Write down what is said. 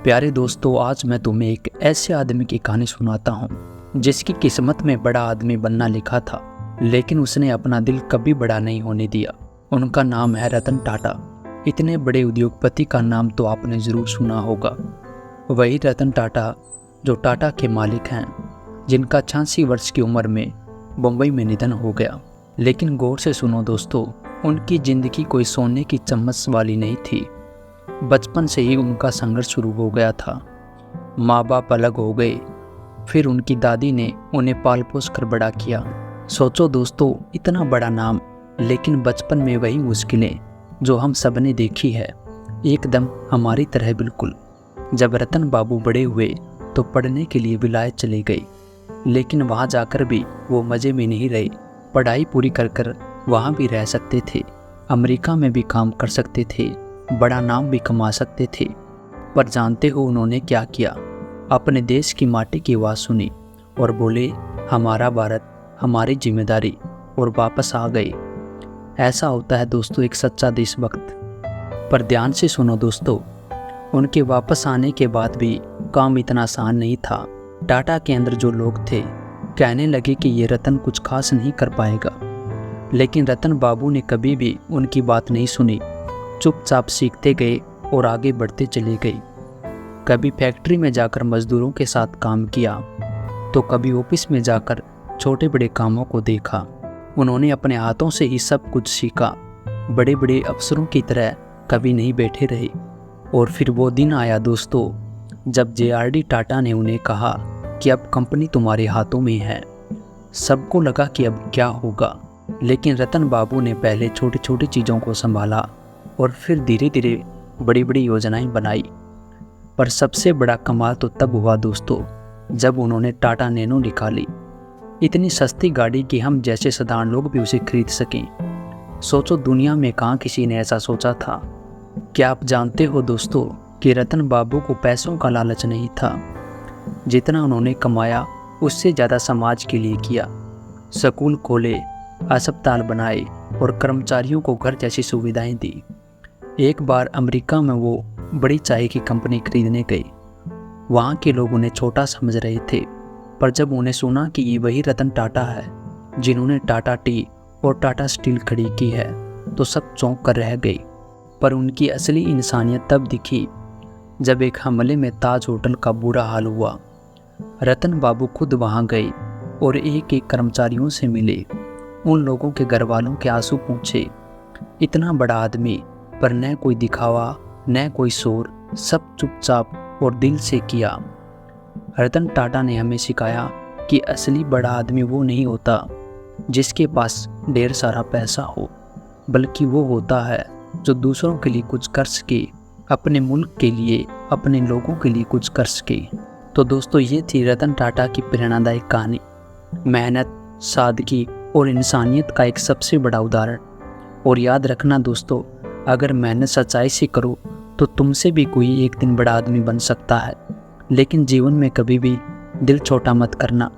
प्यारे दोस्तों, आज मैं तुम्हें एक ऐसे आदमी की कहानी सुनाता हूँ जिसकी किस्मत में बड़ा आदमी बनना लिखा था, लेकिन उसने अपना दिल कभी बड़ा नहीं होने दिया। उनका नाम है रतन टाटा। इतने बड़े उद्योगपति का नाम तो आपने ज़रूर सुना होगा। वही रतन टाटा जो टाटा के मालिक हैं, जिनका 86 वर्ष की उम्र में बम्बई में निधन हो गया। लेकिन गौर से सुनो दोस्तों, उनकी ज़िंदगी कोई सोने की चम्मच वाली नहीं थी। बचपन से ही उनका संघर्ष शुरू हो गया था। माँ बाप अलग हो गए, फिर उनकी दादी ने उन्हें पाल पोस कर बड़ा किया। सोचो दोस्तों, इतना बड़ा नाम, लेकिन बचपन में वही मुश्किलें जो हम सब ने देखी है, एकदम हमारी तरह बिल्कुल। जब रतन बाबू बड़े हुए तो पढ़ने के लिए विलायत चले गए, लेकिन वहाँ जाकर भी वो मज़े में नहीं रहे। पढ़ाई पूरी कर वहाँ भी रह सकते थे, अमेरिका में भी काम कर सकते थे, बड़ा नाम भी कमा सकते थे। पर जानते हो उन्होंने क्या किया? अपने देश की माटी की आवाज़ सुनी और बोले, हमारा भारत, हमारी जिम्मेदारी, और वापस आ गए। ऐसा होता है दोस्तों एक सच्चा देशभक्त। पर ध्यान से सुनो दोस्तों, उनके वापस आने के बाद भी काम इतना आसान नहीं था। टाटा के अंदर जो लोग थे कहने लगे कि ये रतन कुछ खास नहीं कर पाएगा, लेकिन रतन बाबू ने कभी भी उनकी बात नहीं सुनी। चुपचाप सीखते गए और आगे बढ़ते चले गए। कभी फैक्ट्री में जाकर मजदूरों के साथ काम किया, तो कभी ऑफिस में जाकर छोटे बड़े कामों को देखा। उन्होंने अपने हाथों से ही सब कुछ सीखा। बड़े बड़े अफसरों की तरह कभी नहीं बैठे रहे। और फिर वो दिन आया दोस्तों, जब JRD टाटा ने उन्हें कहा कि अब कंपनी तुम्हारे हाथों में है। सबको लगा कि अब क्या होगा, लेकिन रतन बाबू ने पहले छोटी छोटी चीज़ों को संभाला और फिर धीरे धीरे बड़ी बड़ी योजनाएं बनाई। पर सबसे बड़ा कमाल तो तब हुआ दोस्तों, जब उन्होंने टाटा नैनो निकाली। इतनी सस्ती गाड़ी कि हम जैसे साधारण लोग भी उसे खरीद सकें। सोचो, दुनिया में कहाँ किसी ने ऐसा सोचा था। क्या आप जानते हो दोस्तों कि रतन बाबू को पैसों का लालच नहीं था। जितना उन्होंने कमाया उससे ज़्यादा समाज के लिए किया। स्कूल खोले, अस्पताल बनाए और कर्मचारियों को घर जैसी सुविधाएं दी। एक बार अमेरिका में वो बड़ी चाय की कंपनी खरीदने गए। वहाँ के लोग उन्हें छोटा समझ रहे थे, पर जब उन्हें सुना कि ये वही रतन टाटा है जिन्होंने टाटा टी और टाटा स्टील खड़ी की है, तो सब चौंक कर रह गए। पर उनकी असली इंसानियत तब दिखी जब एक हमले में ताज होटल का बुरा हाल हुआ। रतन बाबू खुद वहाँ गए और एक एक कर्मचारियों से मिले। उन लोगों के घर वालों के आंसू पूछे। इतना बड़ा आदमी, पर न कोई दिखावा न कोई शोर, सब चुपचाप और दिल से किया। रतन टाटा ने हमें सिखाया कि असली बड़ा आदमी वो नहीं होता जिसके पास ढेर सारा पैसा हो, बल्कि वो होता है जो दूसरों के लिए कुछ कर सके, अपने मुल्क के लिए, अपने लोगों के लिए कुछ कर सके। तो दोस्तों, ये थी रतन टाटा की प्रेरणादायक कहानी। मेहनत, सादगी और इंसानियत का एक सबसे बड़ा उदाहरण। और याद रखना दोस्तों, अगर मेहनत सच्चाई से करो तो तुमसे भी कोई एक दिन बड़ा आदमी बन सकता है। लेकिन जीवन में कभी भी दिल छोटा मत करना।